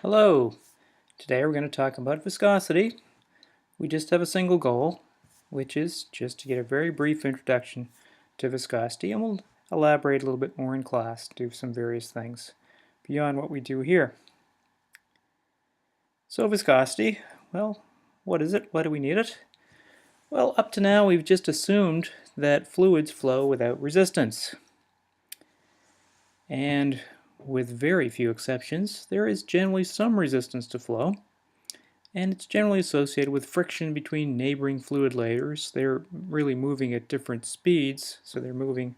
Hello! Today we're going to talk about viscosity. We just have a single goal, which is just to get a very brief introduction to viscosity, and we'll elaborate a little bit more in class, do some various things beyond what we do here. So viscosity, well, what is it? Why do we need it? Well, up to now we've just assumed that fluids flow without resistance. And with very few exceptions, there is generally some resistance to flow, and it's generally associated with friction between neighboring fluid layers. They're really moving at different speeds, so they're moving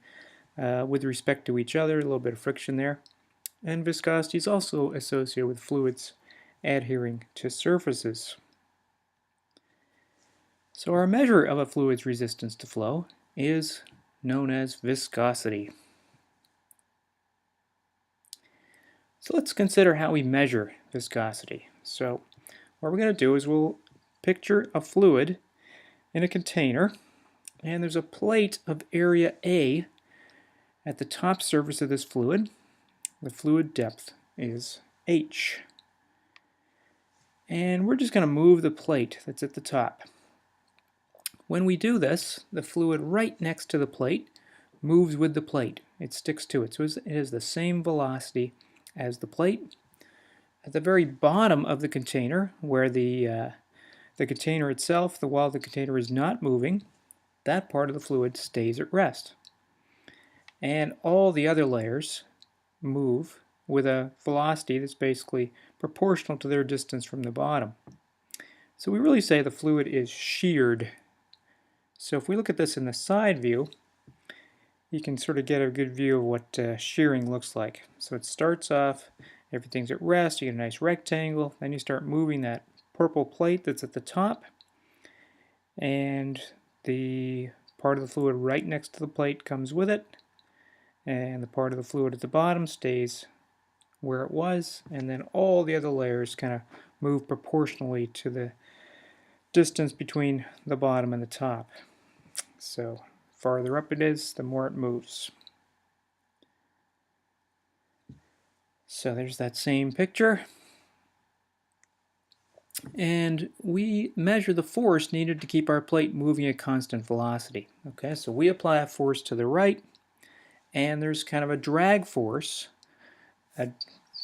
with respect to each other, a little bit of friction there. And viscosity is also associated with fluids adhering to surfaces. So our measure of a fluid's resistance to flow is known as viscosity. So let's consider how we measure viscosity. So what we're going to do is we'll picture a fluid in a container, and there's a plate of area A at the top surface of this fluid. The fluid depth is h. And we're just going to move the plate that's at the top. When we do this, the fluid right next to the plate moves with the plate. It sticks to it, so it has the same velocity as the plate. At the very bottom of the container, where the container itself, the wall of the container is not moving, that part of the fluid stays at rest. And all the other layers move with a velocity that's basically proportional to their distance from the bottom. So we really say the fluid is sheared. So if we look at this in the side view, you can sort of get a good view of what shearing looks like. So it starts off, everything's at rest, you get a nice rectangle, then you start moving that purple plate that's at the top, and the part of the fluid right next to the plate comes with it, and the part of the fluid at the bottom stays where it was, and then all the other layers kind of move proportionally to the distance between the bottom and the top. So farther up it is, the more it moves. So there's that same picture. And we measure the force needed to keep our plate moving at constant velocity. Okay, so we apply a force to the right, and there's kind of a drag force, a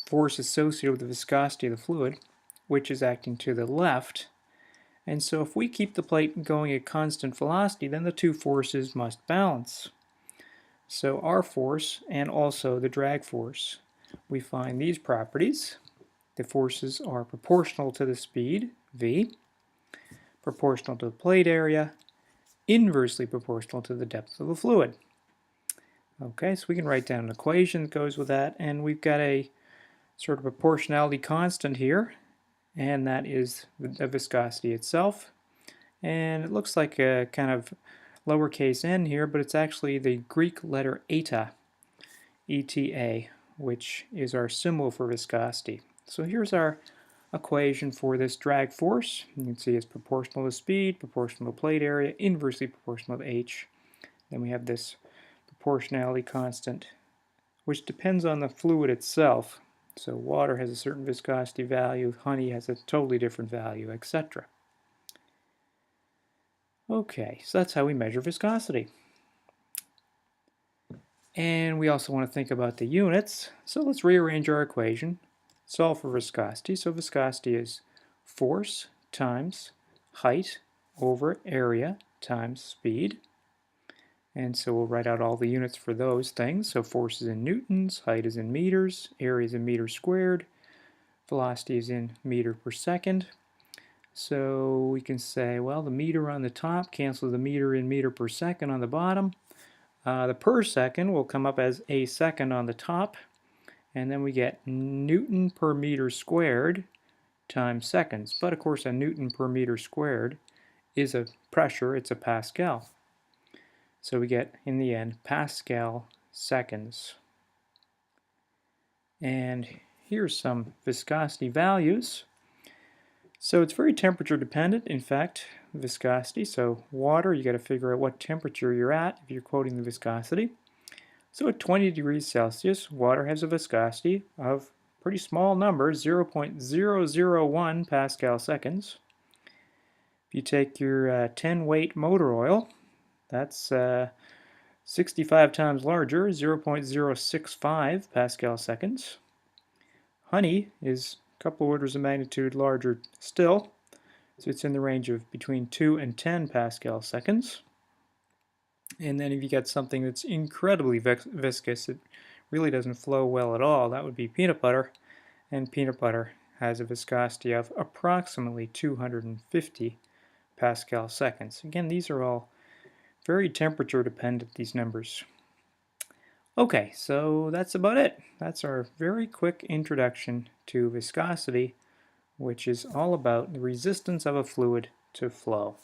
force associated with the viscosity of the fluid, which is acting to the left. And so if we keep the plate going at constant velocity, then the two forces must balance. So our force and also the drag force, we find these properties. The forces are proportional to the speed, v, proportional to the plate area, inversely proportional to the depth of the fluid. Okay, so we can write down an equation that goes with that, and we've got a sort of proportionality constant here, and that is the viscosity itself. And it looks like a kind of lowercase n here, but it's actually the Greek letter eta, eta, which is our symbol for viscosity. So here's our equation for this drag force. You can see it's proportional to speed, proportional to plate area, inversely proportional to h. Then we have this proportionality constant, which depends on the fluid itself. So water has a certain viscosity value, honey has a totally different value, etc. Okay, so that's how we measure viscosity. And we also want to think about the units. So let's rearrange our equation, solve for viscosity. So viscosity is force times height over area times speed. And so we'll write out all the units for those things. So force is in newtons, height is in meters, area is in meters squared, velocity is in meter per second. So we can say, well, the meter on the top cancels the meter in meter per second on the bottom. The per second will come up as a second on the top, and then we get Newton per meter squared times seconds. But of course, a Newton per meter squared is a pressure, it's a Pascal. So we get, in the end, Pascal seconds. And here's some viscosity values. So it's very temperature dependent, in fact, viscosity. So water, you got to figure out what temperature you're at if you're quoting the viscosity. So at 20 degrees Celsius, water has a viscosity of pretty small number, 0.001 Pascal seconds. If you take your 10 weight motor oil, that's 65 times larger, 0.065 Pascal seconds. Honey is a couple orders of magnitude larger still, so it's in the range of between 2 and 10 Pascal seconds. And then if you got something that's incredibly viscous, it really doesn't flow well at all, that would be peanut butter. And peanut butter has a viscosity of approximately 250 Pascal seconds. Again, these are all very temperature dependent, these numbers. Okay, so that's about it. That's our very quick introduction to viscosity, which is all about the resistance of a fluid to flow.